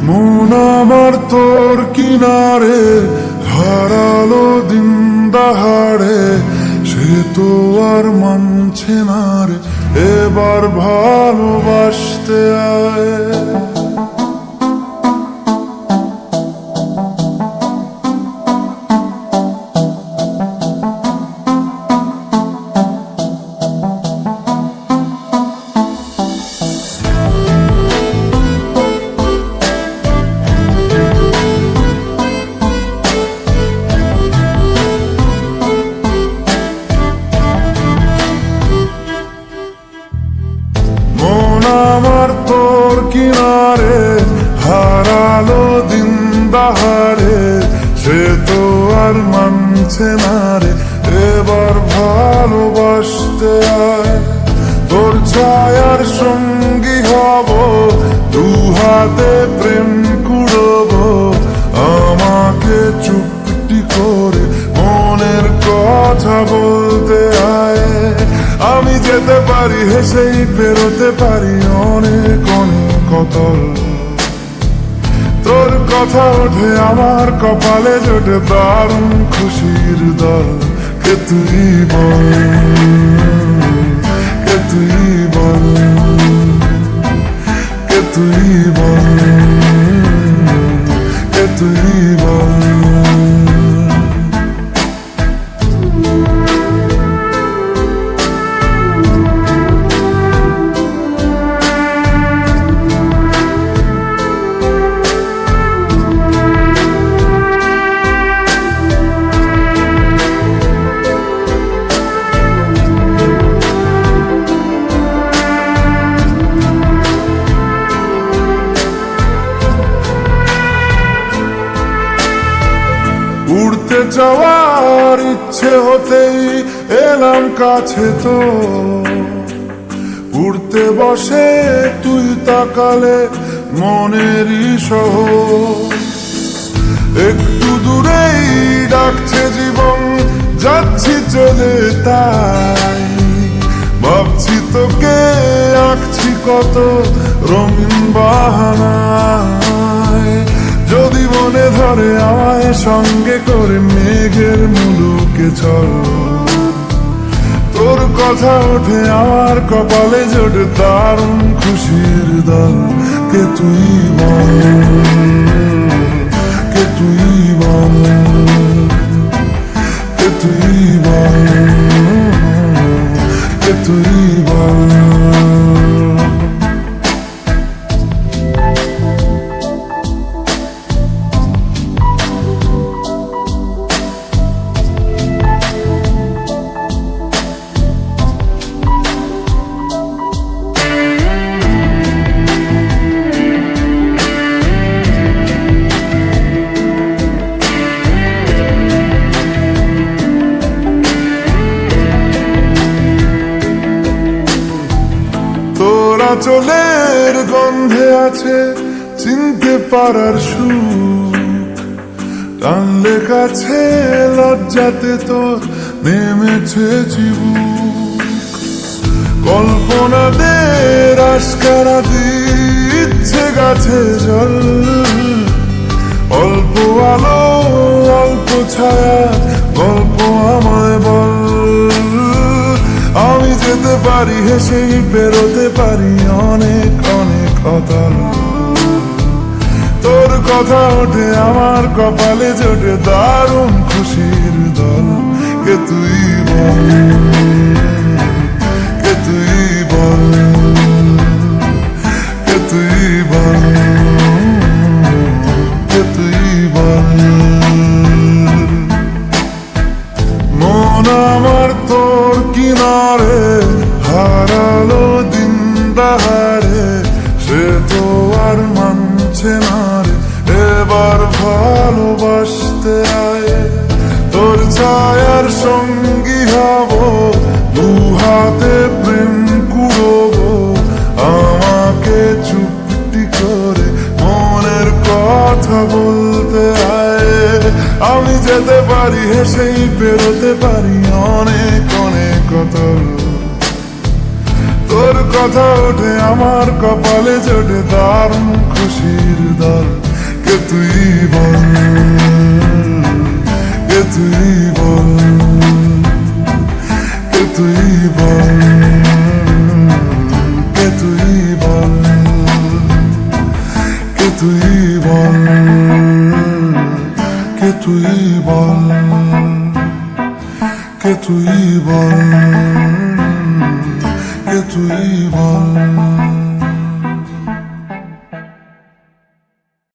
মন আমার তোর কিনারে হারালো দিন দাহাড়ে, সে তো আর মানছে না রে এবার ভালোবাসতে আয়। আমার তোর কিনারে হারালো দিন দাহাড়ে, সে তো আর মানছে না রে এবার ভালোবাসতে আয়। তোর ছায়ার সঙ্গী হব, দু হাতে প্রেম কুড়ব, আমাকে চুপটি করে মনের কথা বলতে আয়। আমি যেতে পারি হেসেই বেরোতে পারি অনেক অনেক কতল, তোর কথা ওঠে আমার কপালে জোটে দারুণ খুশির দল। কে তুই বল, কে তুই বল, কে তুই বল, কে তুই বল। উড়তে যাওয়ার ইচ্ছে হতেই এলাম কাছে তো, উড়তে বসে তুই তাকালে মনেরই শহর। একটু দূরেই ডাকছে জীবন, যাচ্ছি চলে তাই ভাবছি তোকে আঁকছি কত রঙিন বাহানায়। যদি মনে ধরে আমায় সঙ্গে করে মেঘের মুলুকে চল, তোর কথা ওঠে আমার কপালে জোটে দারুণ খুশির দল। কে তুই বল, কে তুই বল, কে তুই বল, কে তুই বল। চোলের গন্ধে আছে চিনতে পারার সুখ, টানলে কাছে লজ্জাতে তোর নেমেছে চিবুক। কল্পনাদের আস্কারা দিচ্ছে গাছে জল, অল্প আলো অল্প ছায়া গল্প আমায় বল। আমি যেতে পারি হেসেই বেরোতে পারি অনেক অনেক অতল, তোর কথা ওঠে আমার কপালে জোটে দারুণ খুশির দল। কে তুই বল, কে তুই বল, কে তুই বল, কে তুই বল। মন আমার তোর কিনারে হারালো দিন দাহাড়ে, সে তো আর মানছে না রে এবার ভালোবাসতে আয়। তোর ছায়ার সঙ্গী হব, দু হাতে প্রেম কুড়ব, আমাকে চুপটি করে মনের কথা বলতে আয়। আমি যেতে পারি হেসেই বেরোতে পারি অনেক অনেক কতল, তোর কথা ওঠে আমার কপালে জোটে দারুণ খুশির দল। তুই বল, কে তুই বল, কে তুই বল, কে তুই বল, কে তুই বল, কে তুই বল, কে তুই বল, কে তুই বল।